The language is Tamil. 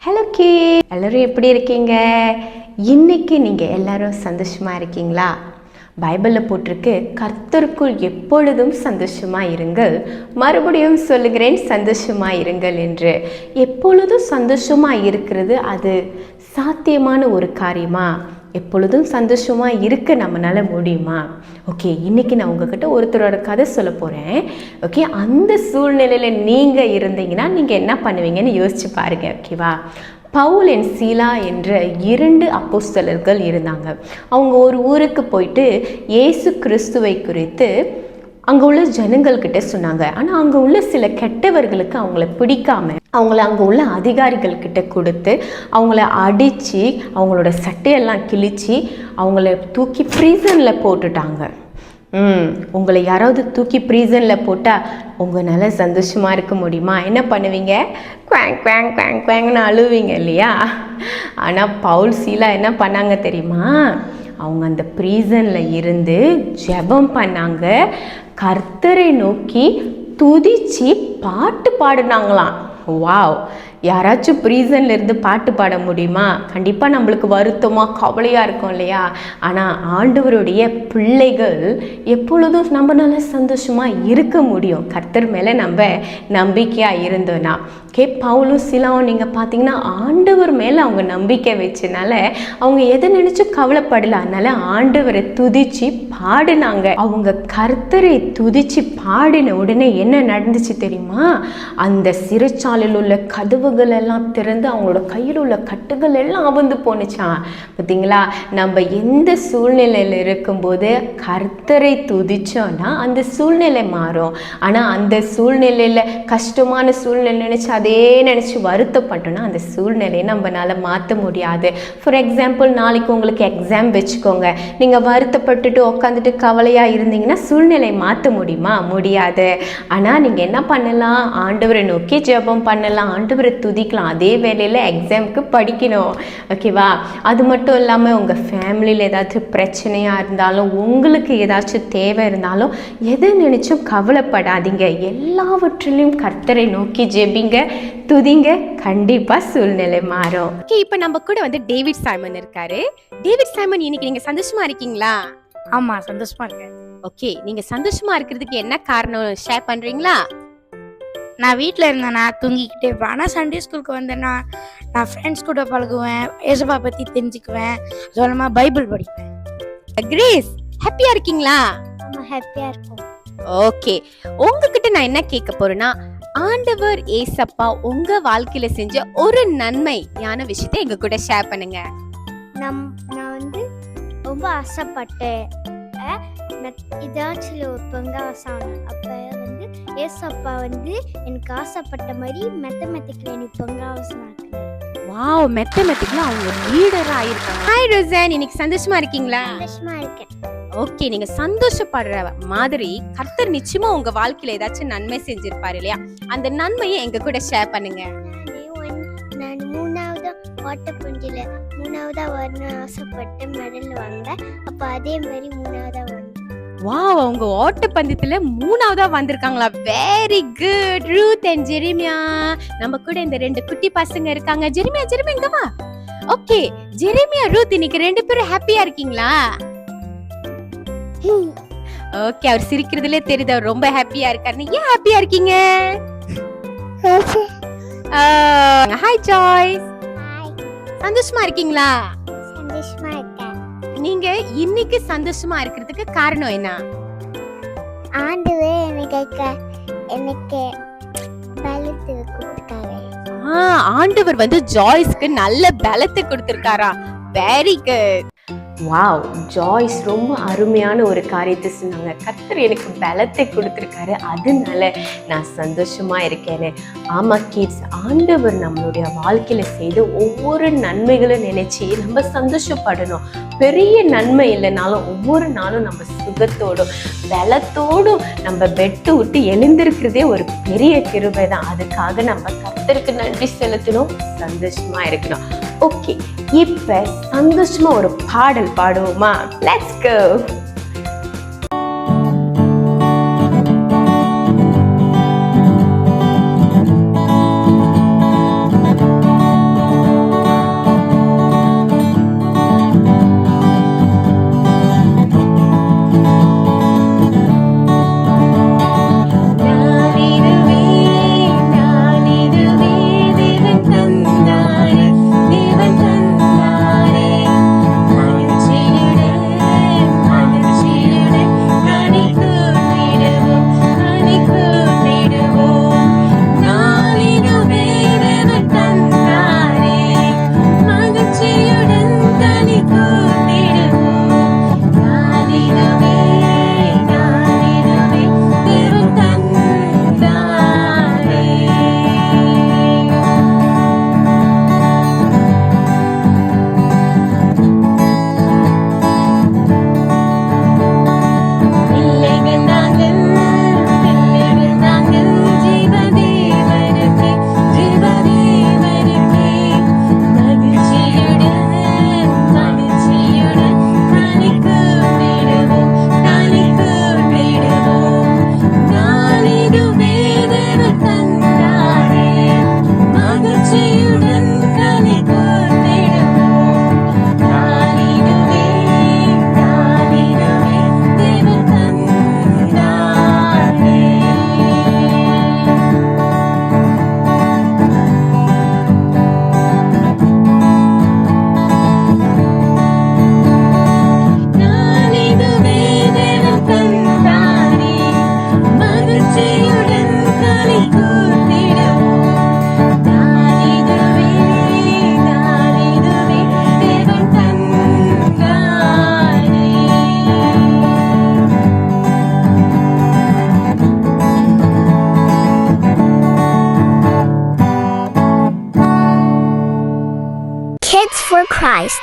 ஹலோ எல்லோரும் எப்படி இருக்கீங்க? இன்னைக்கு நீங்கள் எல்லாரும் சந்தோஷமாக இருக்கீங்களா? பைபிளில் போட்டிருக்கு, கர்த்தருக்குள் எப்பொழுதும் சந்தோஷமாக இருங்கள். மறுபடியும் சொல்லுகிறேன், சந்தோஷமாக இருங்கள் என்று. எப்பொழுதும் சந்தோஷமாக இருக்கிறது அது சாத்தியமான ஒரு காரியமா? எப்பொழுதும் சந்தோஷமாக இருக்க நம்மளால முடியுமா? ஓகே, இன்றைக்கி நான் உங்ககிட்ட ஒருத்தரோட கதை சொல்ல போகிறேன். ஓகே, அந்த சூழ்நிலையில் நீங்கள் இருந்தீங்கன்னா நீங்கள் என்ன பண்ணுவீங்கன்னு யோசிச்சு பாருங்கள். ஓகேவா? பவுல் அண்ட் சீலா என்ற 2 அப்போஸ்தலர்கள் இருந்தாங்க. அவங்க ஒரு ஊருக்கு போயிட்டு இயேசு கிறிஸ்துவை குறித்து அங்கே உள்ள ஜனங்கள்கிட்ட சொன்னாங்க. ஆனால் அங்கே உள்ள சில கெட்டவர்களுக்கு அவங்கள பிடிக்காம அவங்கள அங்கே உள்ள அதிகாரிகள்கிட்ட கொடுத்து அவங்கள அடித்து அவங்களோட சட்டையெல்லாம் கிழித்து அவங்கள தூக்கி ப்ரீசனில் போட்டுட்டாங்க. உங்களை யாராவது தூக்கி ப்ரீசனில் போட்டால் உங்களால் சந்தோஷமாக இருக்க முடியுமா? என்ன பண்ணுவீங்க? குவாங் குவாங் குவாங் குவாங்னு அழுவீங்க இல்லையா? ஆனால் பவுல் சீலா என்ன பண்ணாங்க தெரியுமா? அவங்க அந்த ப்ரீசனில் இருந்து ஜெபம் பண்ணாங்க. கர்த்தரை நோக்கி துதிச்சு பாட்டு பாடினாங்களாம். வாவ்! யாராச்சும் ப்ரீசனில் இருந்து பாட்டு பாட முடியுமா? கண்டிப்பாக நம்மளுக்கு வருத்தமாக கவலையாக இருக்கும் இல்லையா? ஆனால் ஆண்டவருடைய பிள்ளைகள் எப்பொழுதும் நம்மளால சந்தோஷமாக இருக்க முடியும், கர்த்தர் மேலே நம்ம நம்பிக்கையாக இருந்தோன்னா. பவுலும் சீலாவும் நீங்கள் பார்த்தீங்கன்னா ஆண்டவர் மேலே அவங்க நம்பிக்கை வச்சனால அவங்க எதை நினச்சும் கவலைப்படல. அதனால ஆண்டவரை துதிச்சு பாடினாங்க. அவங்க கர்த்தரை துதிச்சு பாடின உடனே என்ன நடந்துச்சு தெரியுமா? அந்த சிறைச்சாலையில் உள்ள கதவுகள் எல்லாம் திறந்து அவங்களோட கையில் உள்ள கட்டுகள் எல்லாம் அவிழ்ந்து போனுச்சான். பார்த்தீங்களா? நம்ம எந்த சூழ்நிலையில் இருக்கும்போது கர்த்தரை துதிச்சோன்னா அந்த சூழ்நிலை மாறும். ஆனால் அந்த சூழ்நிலையில் கஷ்டமான சூழ்நிலை நினச்சி நினச்சி வருத்தப்பட்டோன்னா அந்த சூழ்நிலையை நம்மளால மாற்ற முடியாது. ஃபார் எக்ஸாம்பிள், நாளைக்கு உங்களுக்கு எக்ஸாம் வச்சுக்கோங்க. நீங்கள் வருத்தப்பட்டுட்டு உட்காந்துட்டு கவலையாக இருந்தீங்கன்னா சூழ்நிலை மாற்ற முடியுமா? முடியாது. ஆனால் நீங்கள் என்ன பண்ணலாம்? ஆண்டவரை நோக்கி ஜெபம் பண்ணலாம், ஆண்டவரை துதிக்கலாம். அதே வேளையில் எக்ஸாமுக்கு படிக்கணும். ஓகேவா? அது மட்டும் இல்லாமல் உங்கள் ஃபேமிலியில் ஏதாச்சும் பிரச்சனையாக இருந்தாலும் உங்களுக்கு ஏதாச்சும் தேவை இருந்தாலும் எதை நினச்சும் கவலைப்படாதீங்க. எல்லாவற்றிலையும் கர்த்தரை நோக்கி ஜெபிங்க, துதிங்க. கண்டிப்பா சூழ்நிலை மாறும். ஓகே, இப்போ நம்ம கூட வந்து டேவிட் சைமன் இருக்காரு. டேவிட் சைமன், இன்னைக்கு நீங்க சந்தோஷமா இருக்கீங்களா? ஆமா, சந்தோஷமா இருக்கேன். ஓகே, நீங்க சந்தோஷமா இருக்கிறதுக்கு என்ன காரணம் ஷேர் பண்றீங்களா? நான் வீட்டில் இருந்தேன்னா தூங்கிக்கிட்டே இருப்பேன். ஆனால் சண்டே ஸ்கூலுக்கு வந்தேன்னா நான் ஃப்ரெண்ட்ஸ் கூட பழகுவேன், ஏசப்பா பற்றி தெரிஞ்சுக்குவேன், சொல்லமா பைபிள் படிப்பேன். கிரேஸ், ஹாப்பியா இருக்கீங்களா? ஆமா, ஹாப்பியா இருக்கும். ஓகே, உங்ககிட்ட நான் என்ன கேட்க போறேன்னா, ஆண்டவர் ஏசப்பா உங்க வாழ்க்கையில செஞ்ச ஒரு நன்மையான விஷயத்தை எங்க கூட ஷேர் பண்ணுங்க. நான் வந்து ரொம்ப ஆசைப்பட்டேன் ஏதாச்சும் ஒரு பொங்காசம். அப்போ வந்து ஏசப்பா வந்து எனக்கு ஆசைப்பட்ட மாதிரி மேத்தமெட்டிக்ல எனக்கு பொங்காசம். வாவ், மேத்தமெட்டிக்ல அவங்க லீடரா ஆயிருக்காங்க. ஹாய் ரோசன், இன்னைக்கு சந்தோஷமா இருக்கீங்களா? சந்தோஷமா இருக்கேன். ஓகே, நீங்க சந்தோஷப்படுற மாதிரி கர்த்தர் நிச்சயமா உங்க வாழ்க்கையில ஏதாச்சும் நன்மை செஞ்சிருப்பாரு இல்லையா? அந்த நன்மையை எங்க கூட ஷேர் பண்ணுங்க. நான் 3வது ஓட்டப்பந்தயத்துல 3வதா வரணும்னு ஆசைப்பட்டு மெடல் வாங்கினேன். அப்போ அதே மாதிரி 3வதா வந்தேன். வாவ், அவங்க ஓட்டப்பந்தயத்துல 3வதா வந்திருக்காங்களா? Very good. ரூத் அண்ட் ஜெரிமியா, நம்ம கூட இந்த 2 குட்டி பசங்க இருக்காங்க. ஜெரிமியா இங்க வா. ஓகே, ஜெரிமியா, ரூத், இன்னைக்கு 2 பேரும் ஹாப்பியா இருக்கீங்களா? ஓகே, அவர் சிரிக்கிறதுலே தெரியுது அவர் ரொம்ப ஹாப்பியா இருக்காரு. ஏன் ஹாப்பியா இருக்கீங்க? ஹாய் ஜாய்ஸ், சந்தோஷமா இருக்கீங்களா? சந்தோஷமா இருக்கேன். நீங்க இன்னைக்கு சந்தோஷமா இருக்கிறதுக்கு காரணம் என்ன? ஆண்டவர் எனக்கு பலத்தை கொடுத்தாரு. ஆண்டவர் வந்து ஜாய்ஸ்க்கு நல்ல பலத்தை கொடுத்திருக்காரா? Very good. வாவ், ஜாய்ஸ் ரொம்ப அருமையான ஒரு காரியத்தை சொன்னாங்க. கர்த்தர் எனக்கு பலத்தை கொடுத்துருக்காரு, அதனால நான் சந்தோஷமா இருக்கேன்னு. ஆமா கிட்ஸ், ஆண்டவர் நம்மளுடைய வாழ்க்கையில செய்த ஒவ்வொரு நன்மைகளும் நினைச்சு நம்ம சந்தோஷப்படணும். பெரிய நன்மை இல்லைனாலும் ஒவ்வொரு நாளும் நம்ம சுகத்தோடும் பலத்தோடும் நம்ம பெட்டு விட்டு எழுந்திருக்கிறதே ஒரு பெரிய கிருபை தான். அதுக்காக நம்ம கர்த்தருக்கு நன்றி செலுத்தணும், சந்தோஷமா இருக்கணும். ஓகே, இப்ப சந்தோஷமா ஒரு பாடல் பாடுவோமா? Let's go. for Christ.